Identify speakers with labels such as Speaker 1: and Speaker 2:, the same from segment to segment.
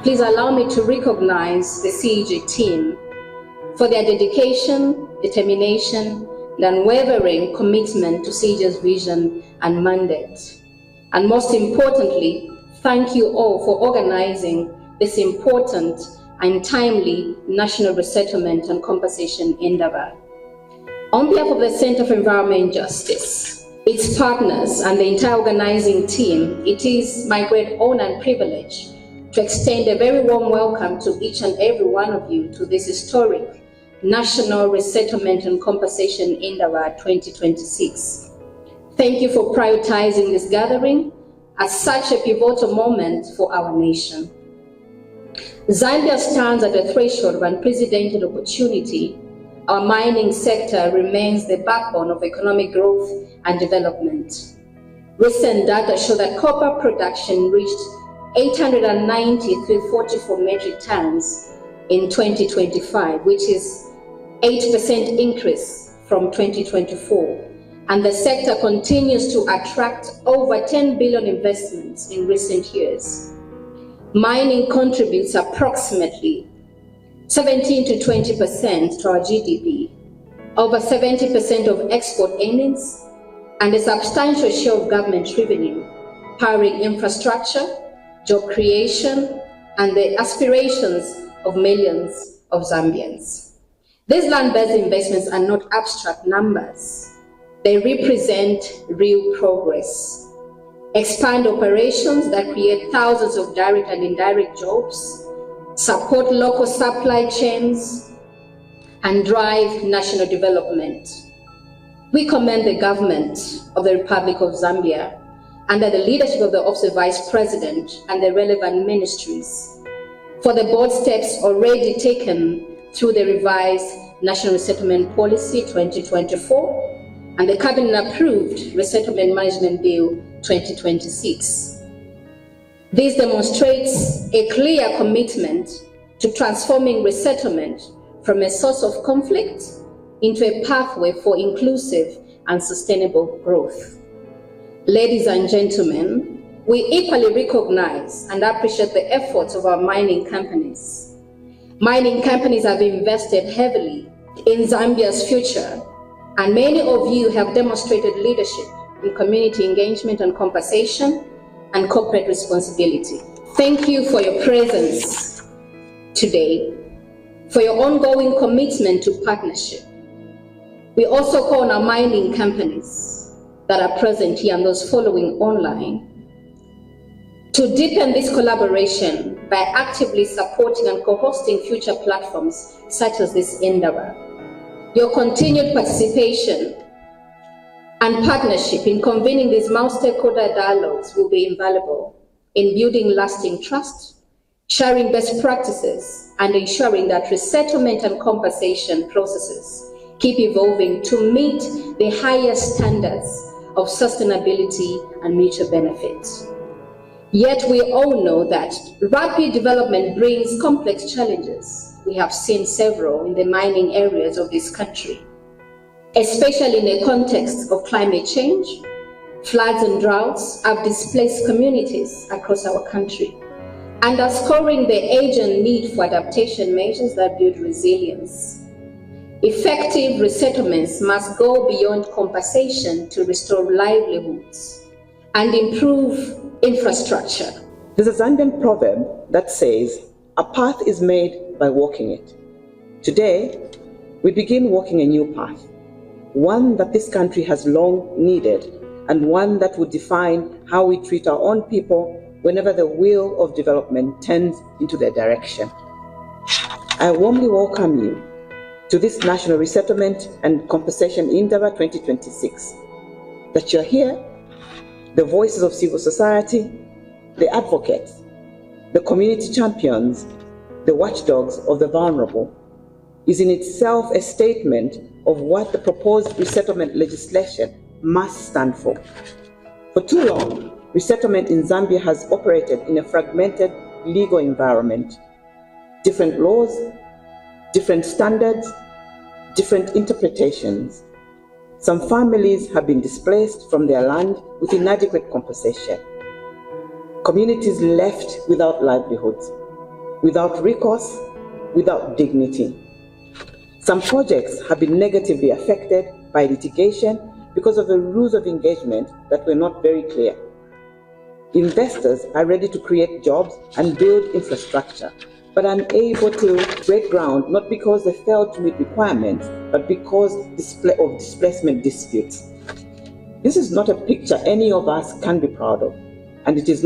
Speaker 1: please allow me to recognize the CEG team for their dedication, determination, and unwavering commitment to CEG's vision and mandate. And most importantly, thank you all for organizing this important and timely National Resettlement and Compensation Indaba. On behalf of the Center for Environment and Justice, its partners, and the entire organizing team, it is my great honor and privilege to extend a very warm welcome to each and every one of you to this historic National Resettlement and Compensation Indaba 2026. Thank you for prioritizing this gathering at such a pivotal moment for our nation. Zambia stands at the threshold of unprecedented opportunity. Our mining sector remains the backbone of economic growth and development. Recent data show that copper production reached 893.44 metric tons in 2025, which is 8% increase from 2024. And the sector continues to attract over 10 billion investments in recent years. Mining contributes approximately 17 to 20% to our GDP, over 70% of export earnings, and a substantial share of government revenue, powering infrastructure, job creation, and the aspirations of millions of Zambians. These land-based investments are not abstract numbers. They represent real progress. Expand operations that create thousands of direct and indirect jobs, support local supply chains, and drive national development. We commend the government of the Republic of Zambia under the leadership of the Office of Vice President and the relevant ministries for the bold steps already taken through the Revised National Resettlement Policy 2024 and the Cabinet-approved Resettlement Management Bill 2026. This demonstrates a clear commitment to transforming resettlement from a source of conflict into a pathway for inclusive and sustainable growth. Ladies and gentlemen, we equally recognize and appreciate the efforts of our mining companies. Mining companies have invested heavily in Zambia's future, and many of you have demonstrated leadership in community engagement and compensation and corporate responsibility. Thank you for your presence today, for your ongoing commitment to partnership. We also call on our mining companies that are present here and those following online to deepen this collaboration by actively supporting and co-hosting future platforms such as this Indaba. Your continued participation and partnership in convening these multi-stakeholder dialogues will be invaluable in building lasting trust, sharing best practices, and ensuring that resettlement and compensation processes keep evolving to meet the highest standards of sustainability and mutual benefit. Yet we all know that rapid development brings complex challenges. We have seen several in the mining areas of this country, especially in a context of climate change. Floods and droughts have displaced communities across our country, underscoring the urgent need for adaptation measures that build resilience. Effective resettlements must go beyond compensation to restore livelihoods and improve infrastructure.
Speaker 2: There's a Zambian proverb that says, "A path is made by walking it." Today, we begin walking a new path, one that this country has long needed, and one that would define how we treat our own people whenever the wheel of development turns into their direction. I warmly welcome you to this National Resettlement and Compensation Indaba 2026. That you're here, the voices of civil society, the advocates, the community champions, the watchdogs of the vulnerable, is in itself a statement of what the proposed resettlement legislation must stand for. For too long, resettlement in Zambia has operated in a fragmented legal environment. Different laws, different standards, different interpretations. Some families have been displaced from their land with inadequate compensation. Communities left without livelihoods. without recourse, without dignity. Some projects have been negatively affected by litigation because of the rules of engagement that were not very clear. Investors are ready to create jobs and build infrastructure, but unable to break ground, not because they failed to meet requirements, but because of displacement disputes. This is not a picture any of us can be proud of, and it is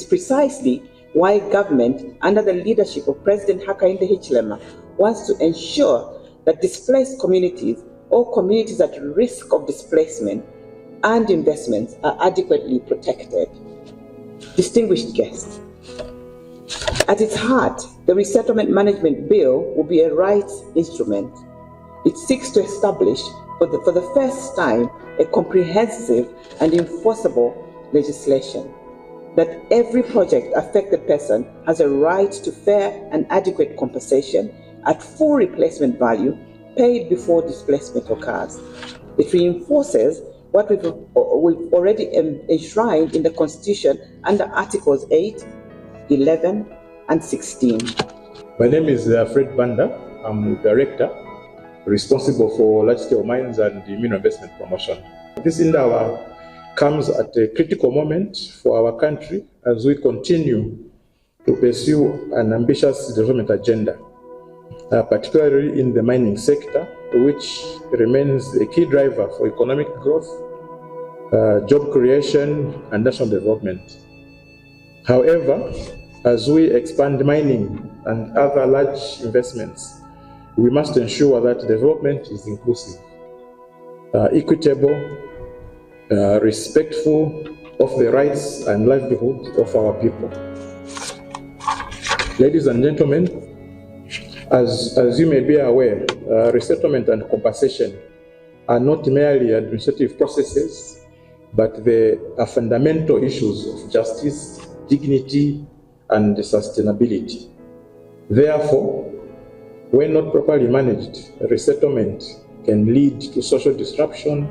Speaker 2: precisely why government, under the leadership of President Hakainde Hichilema, wants to ensure that displaced communities or communities at risk of displacement and investments are adequately protected. Distinguished guests, at its heart, the Resettlement Management Bill will be a rights instrument. It seeks to establish, for the first time, a comprehensive and enforceable legislation that every project affected person has a right to fair and adequate compensation at full replacement value paid before displacement occurs. It reinforces what we've already enshrined in the Constitution under Articles 8, 11, and 16.
Speaker 3: My name is Fred Banda. I'm Director responsible for large-scale mines and mineral investment promotion. This Indaba comes at a critical moment for our country as we continue to pursue an ambitious development agenda, particularly in the mining sector, which remains a key driver for economic growth, job creation, and national development. However, as we expand mining and other large investments, we must ensure that development is inclusive, equitable, respectful of the rights and livelihood of our people. Ladies and gentlemen, as you may be aware, resettlement and compensation are not merely administrative processes, but they are fundamental issues of justice, dignity, and sustainability. Therefore, when not properly managed, resettlement can lead to social disruption,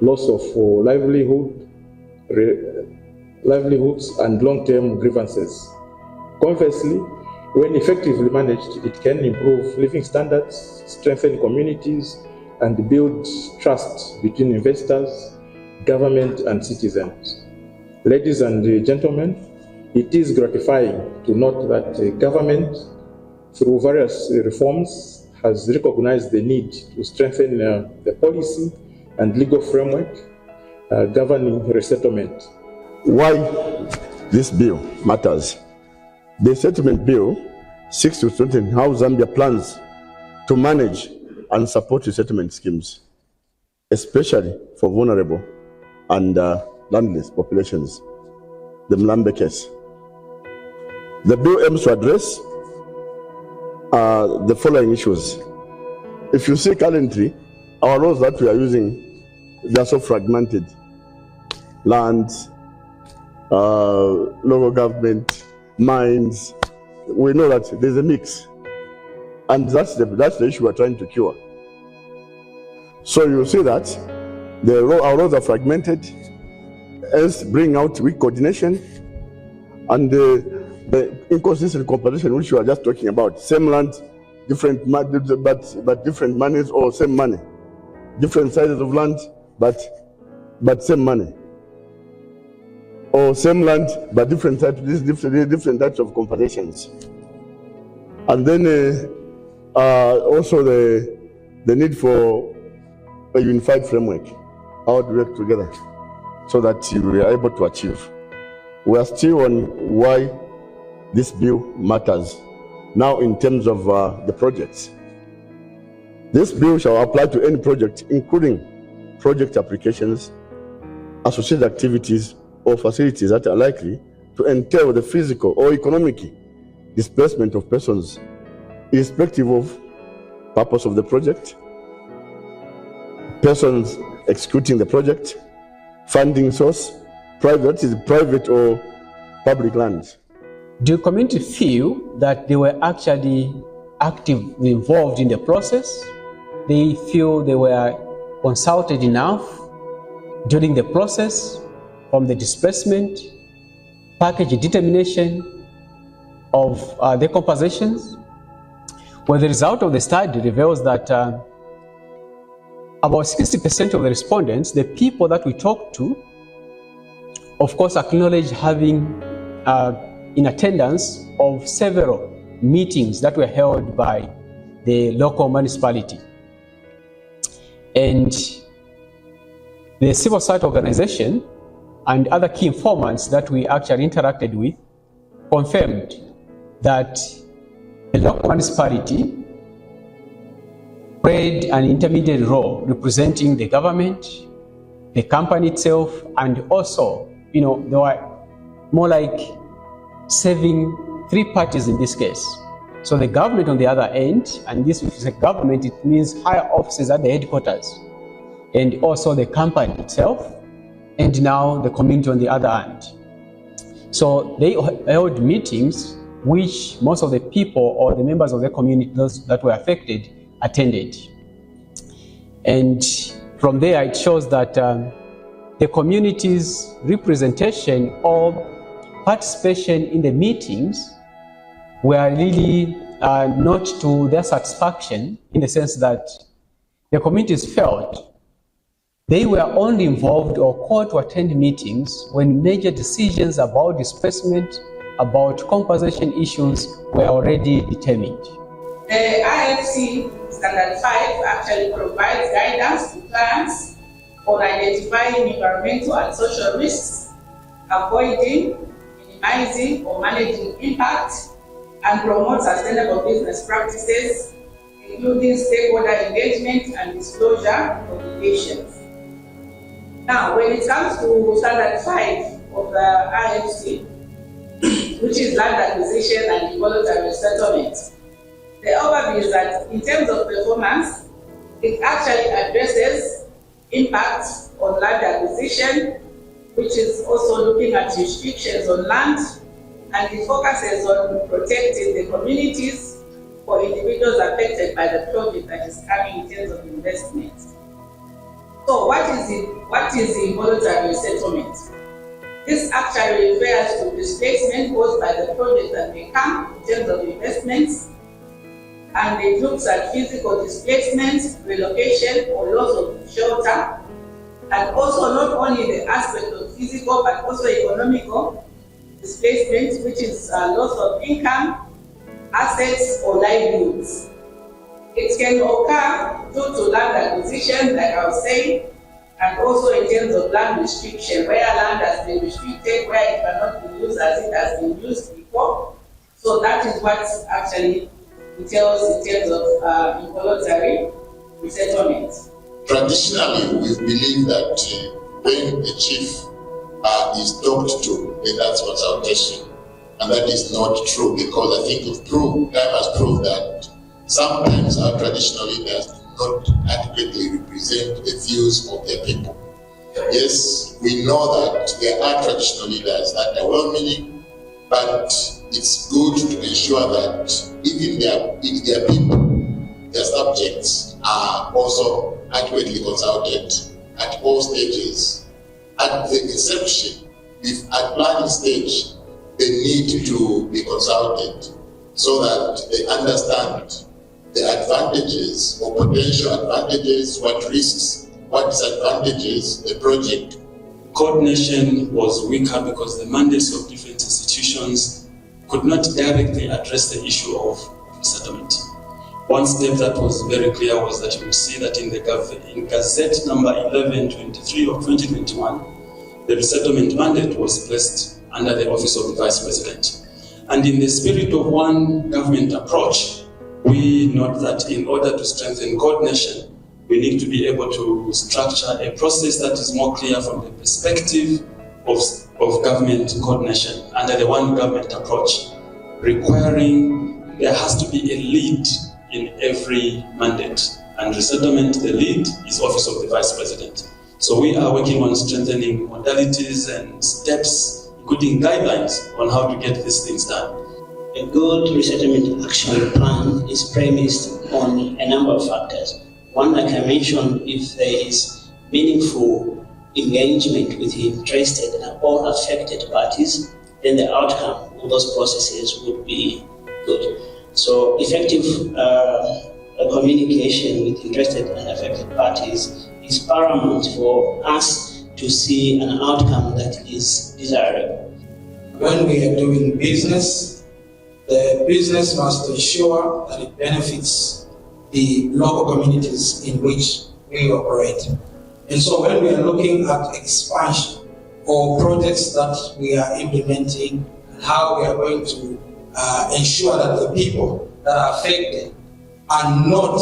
Speaker 3: loss of livelihoods, and long-term grievances. Conversely, when effectively managed, it can improve living standards, strengthen communities, and build trust between investors, government, and citizens. Ladies and gentlemen, it is gratifying to note that the government, through various reforms, has recognized the need to strengthen the policy and legal framework governing resettlement.
Speaker 4: Why this bill matters? The settlement bill seeks to strengthen how Zambia plans to manage and support resettlement schemes, especially for vulnerable and landless populations, the Mlambe case. The bill aims to address the following issues. If you see currently, our laws that we are using, they are so fragmented. Land, local government, mines, we know that there's a mix. And that's the issue we're trying to cure. So you see that our laws are fragmented, hence bring out weak coordination, and the inconsistent competition which you are just talking about. Same land, different but different monies, or same money. Different sizes of land, but same money. Or same land, but different types of competitions. And then also the need for a unified framework, how to work together, so that we are able to achieve. We are still on why this bill matters now in terms of the projects. This bill shall apply to any project, including project applications, associated activities, or facilities that are likely to entail the physical or economic displacement of persons, irrespective of purpose of the project, persons executing the project, funding source, private or public lands.
Speaker 5: Do the community feel that they were actually actively involved in the process? They feel they were consulted enough during the process, from the displacement, package determination, of their compositions, where the result of the study reveals that about 60% of the respondents, the people that we talked to, of course, acknowledge having in attendance of several meetings that were held by the local municipality. And the civil society organization and other key informants that we actually interacted with confirmed that the local municipality played an intermediate role representing the government, the company itself, and also, they were more like serving three parties in this case. So the government on the other end, and this is a government, it means higher offices at the headquarters, and also the company itself, and now the community on the other hand. So they held meetings which most of the people or the members of the community, those that were affected, attended. And from there it shows that the community's representation or participation in the meetings were really not to their satisfaction, in the sense that the communities felt they were only involved or called to attend meetings when major decisions about displacement, about compensation issues were already determined.
Speaker 6: The IFC Standard 5 actually provides guidance to clients on identifying environmental and social risks, avoiding, minimizing, or managing impact, and promote sustainable business practices, including stakeholder engagement and disclosure obligations. Now, when it comes to Standard 5 of the IFC, which is land acquisition and involuntary settlement, the overview is that in terms of performance, it actually addresses impact on land acquisition, which is also looking at restrictions on land, and it focuses on protecting the communities for individuals affected by the project that is coming in terms of investment. So what is the involuntary settlement? This actually refers to displacement caused by the project that may come in terms of investments, and it looks at physical displacement, relocation, or loss of shelter, and also not only the aspect of physical but also economical displacement, which is loss of income, assets, or livelihoods. It can occur due to land acquisition, like I was saying, and also in terms of land restriction, where land has been restricted, where it cannot be used as it has been used before. So that is what actually entails in terms of involuntary resettlement.
Speaker 7: Traditionally, we believe that when a chief is talked to, then that's consultation. And that is not true, because I think time has proved that sometimes our traditional leaders do not adequately represent the views of their people. Yes, we know that there are traditional leaders that are well-meaning, but it's good to ensure that even their people, their subjects, are also adequately consulted at all stages. At the inception, at planning stage, they need to be consulted so that they understand the advantages or potential advantages, what risks, what disadvantages the project.
Speaker 8: Coordination was weaker because the mandates of different institutions could not directly address the issue of resettlement. One step that was very clear was that you will see that in Gazette number 1123 of 2021, the resettlement mandate was placed under the Office of the Vice President. And in the spirit of one government approach, we note that in order to strengthen coordination, we need to be able to structure a process that is more clear from the perspective of government coordination under the one government approach, requiring there has to be a lead in every mandate. And resettlement, the lead is Office of the Vice President. So we are working on strengthening modalities and steps, including guidelines on how to get these things done.
Speaker 9: A good resettlement action plan is premised on a number of factors. One, like I mentioned, if there is meaningful engagement with interested and all affected parties, then the outcome all those processes would be good. So effective communication with interested and affected parties is paramount for us to see an outcome that is desirable.
Speaker 10: When we are doing business, the business must ensure that it benefits the local communities in which we operate. And so when we are looking at expansion or projects that we are implementing and how we are going to ensure that the people that are affected are not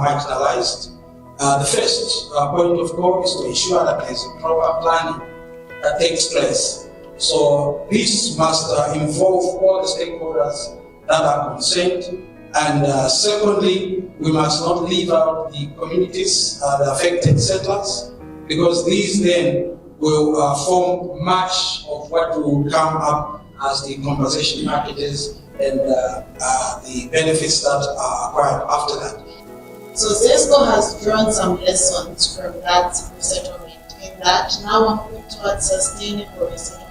Speaker 10: marginalized, the first point of call is to ensure that there is a proper planning that takes place. So this must involve all the stakeholders that are concerned. And secondly, we must not leave out the communities, the affected settlers, because these then will form much of what will come up as the compensation packages and the benefits that are acquired after that.
Speaker 11: So ZESCO has drawn some lessons from that resettlement, in that now we're moving towards sustainable resettlement.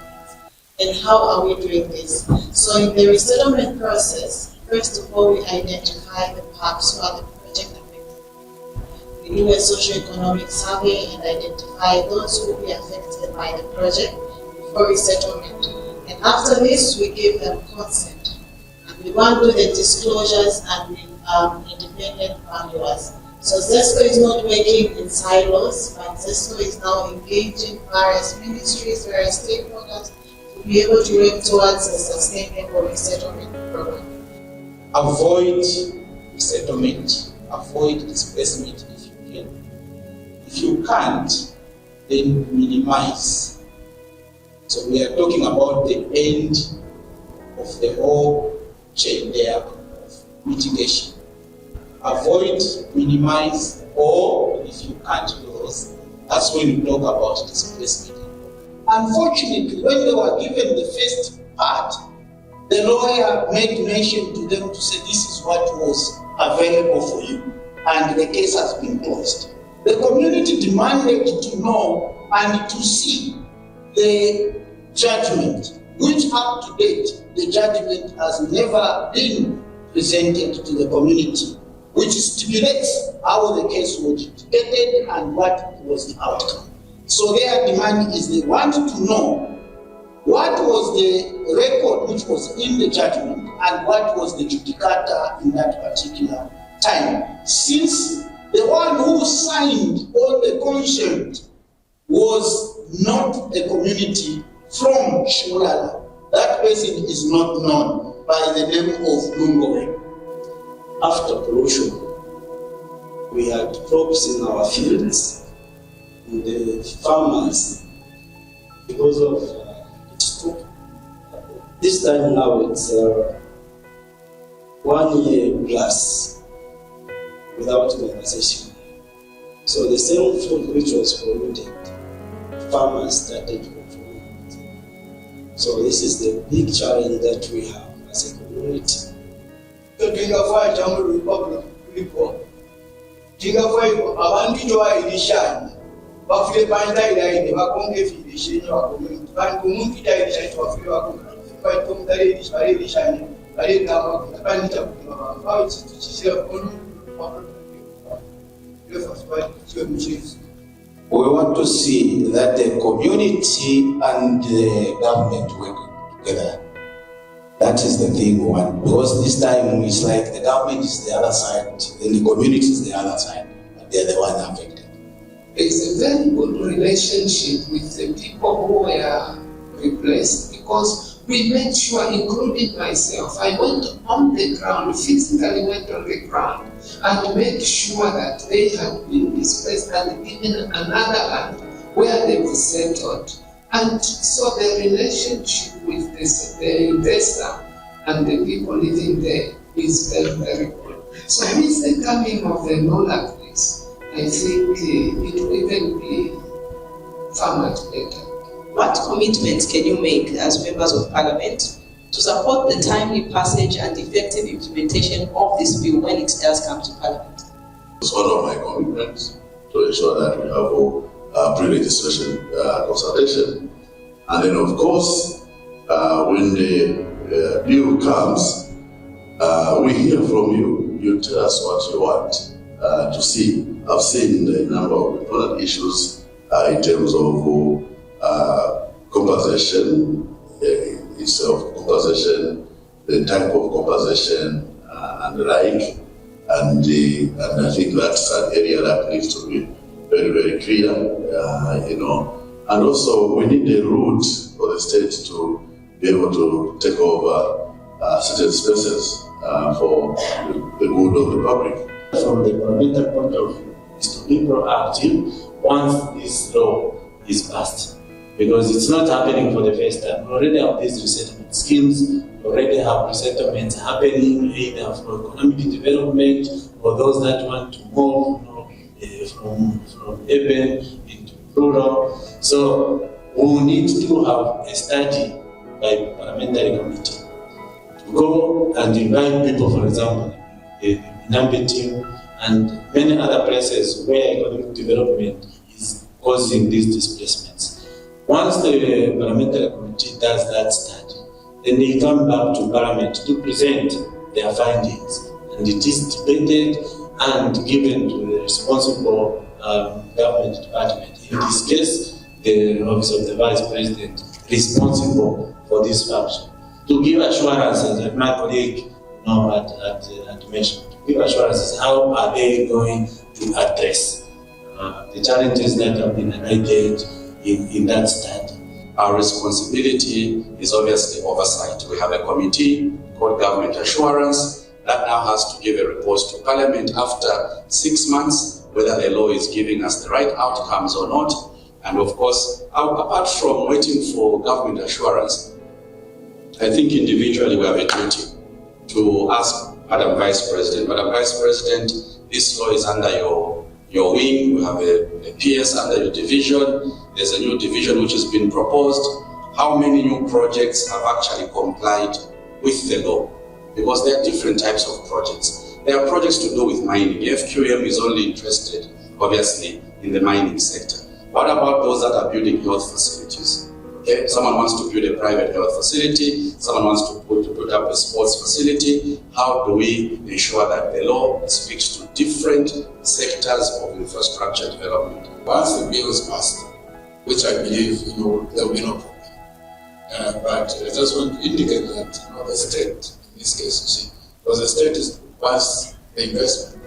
Speaker 11: And how are we doing this? So in the resettlement process, first of all, we identify the PAPs who are the project affected. We do a socio-economic survey and identify those who will be affected by the project before resettlement. And after this, we give them consent. And we want to do the disclosures and the independent valuers. So ZESCO is not working in silos, but ZESCO is now engaging various ministries, various stakeholders to be able to work towards a sustainable resettlement program.
Speaker 10: Avoid resettlement, avoid displacement if you can. If you can't, then minimize. So we are talking about the end of the whole chain there of mitigation. Avoid, minimize, or if you can't do those, that's when you talk about displacement.
Speaker 12: Unfortunately, when they were given the first part, the lawyer made mention to them to say this is what was available for you, and the case has been closed. The community demanded to know and to see the judgment, which up to date, the judgment has never been presented to the community, which stipulates how the case was litigated and what was the outcome. So their demand is they want to know what was the record which was in the judgment and what was the judicata in that particular time. Since the one who signed on the consent was not a community from Shimulala, that person is not known by the name of Lungowe.
Speaker 9: After pollution, we had crops in our fields. And the farmers, because of this time now it's 1 year plus without compensation. So the same food which was polluted, farmers started consuming it. So this is the big challenge that we have as a community.
Speaker 12: bafule bandayira ine bakonga efirisheni wakomenti bantu umuntu itayira twafule wakomenti kwa mtare ishani bale kama bandita kwa bao tuchishia kono
Speaker 13: we want to see that the community and the government work together. That is the thing we want, because this time it's like the government is the other side and the community is the other side, but they're the one affected.
Speaker 14: It's a very good relationship with the people who were replaced, because we made sure, including myself, I went on the ground, physically went on the ground and made sure that they had been displaced and given another land where they've settled. And so the relationship with the investor and the people living there is very, very good. So with the coming of the law like this, I think it will even be far much better.
Speaker 15: What commitments can you make as members of parliament to support the timely passage and effective implementation of this bill when it does come to parliament?
Speaker 7: It's one of my commitments to ensure that we have pre-legislation consultation. And then of course, when the
Speaker 16: bill comes, we hear from you. You tell us what you want to see. I've seen a number of important issues in terms of compensation, itself, compensation, the type of compensation, and the like. And I think that's an area that needs to be very, very clear, And also, we need a route for the state to be able to take over certain spaces for the good of the public.
Speaker 9: From the governmental point of view, is to be proactive once this law is passed. Because it's not happening for the first time. We already have these resettlement schemes, we already have resettlements happening either for economic development or those that want to move from urban into rural. So we need to have a study by parliamentary committee to go and invite people, for example, in Nambetim and many other places where economic development is causing these displacements. Once the parliamentary committee does that study, then they come back to parliament to present their findings, and it is debated and given to the responsible government department. In this case, the office of the vice president responsible for this function, to give assurances that my colleague had mentioned, to give assurances how are they going to address the challenges that have been highlighted in that study.
Speaker 17: Our responsibility is obviously oversight. We have a committee called Government Assurance that now has to give a report to Parliament after 6 months, whether the law is giving us the right outcomes or not. And of course, apart from waiting for government assurance, I think individually we have a duty to ask Madam Vice President, this law is under your wing, we have a PS under your division, there's a new division which has been proposed. How many new projects have actually complied with the law? Because there are different types of projects. There are projects to do with mining. FQM is only interested, obviously, in the mining sector. What about those that are building health facilities? Okay, someone wants to build a private health facility, someone wants to put up a sports facility. How do we ensure that the law speaks to different sectors of infrastructure development?
Speaker 18: Once the bill is passed, which I believe there will be no problem. But I just want to indicate that the state, in this case, you see, because the state wants the investment.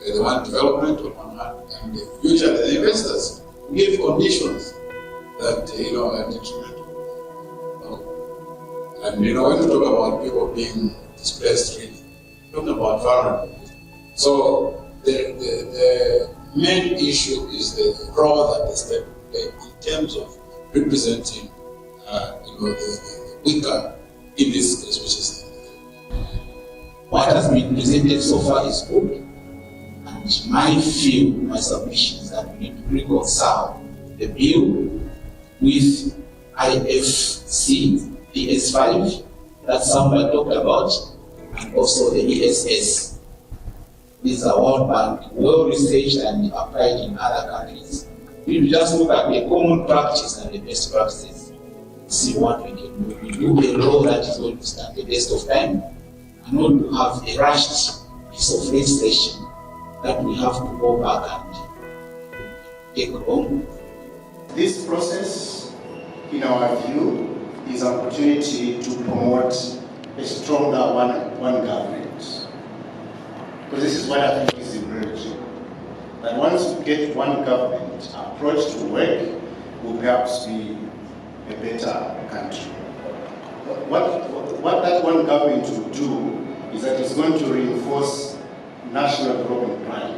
Speaker 18: They want development on one hand, and usually the investors give conditions that and when you talk about people being displaced, really, talking about vulnerable people. So the main issue is the role that the state play in terms of representing the weaker in this case, which is
Speaker 10: what has been presented so far is good. And my submission is that we need to reconcile the bill with IFC PS5 that somebody talked about, and also the ESS. These are World Bank, well researched and applied in other countries. We just look at the common practice and the best practices, see what we can do. We do a law that is going to stand the test of time, and not to have a rushed piece of legislation that we have to go back and take home.
Speaker 19: This process, in our view, is an opportunity to promote a stronger one government. Because this is what I think is emerging. That once we get one government approach to work, we'll perhaps be a better country. What that one government will do is that it's going to reinforce national development plan.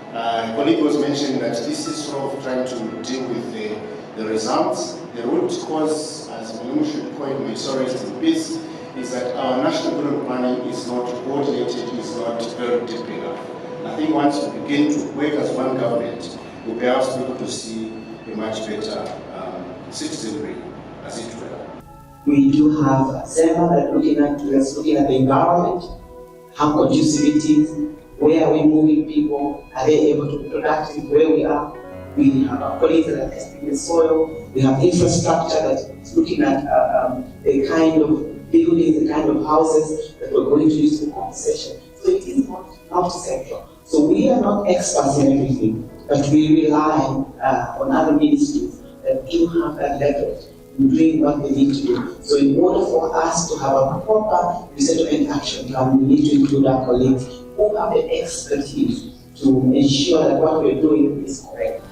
Speaker 19: A colleague was mentioning that this is sort of trying to deal with the results. The root cause, as Mwape should point, may so rest in peace, is that our national development planning is not coordinated, is not very deep enough. I think once we begin to work as one government, we'll perhaps be able to see a much better citizenry, as it were.
Speaker 20: We do have a center that's looking at the environment, how conducive it is, where are we moving people, are they able to be productive where we are. We have a policy that testing the soil, we have infrastructure that is looking at the kind of building the kind of houses that we're going to use for compensation. So it is not multi-sectoral. So we are not experts in everything, but we rely on other ministries that do have that leverage in doing what they need to do. So in order for us to have a proper resettlement action plan, we need to include our colleagues who have the expertise to ensure that what we're doing is correct.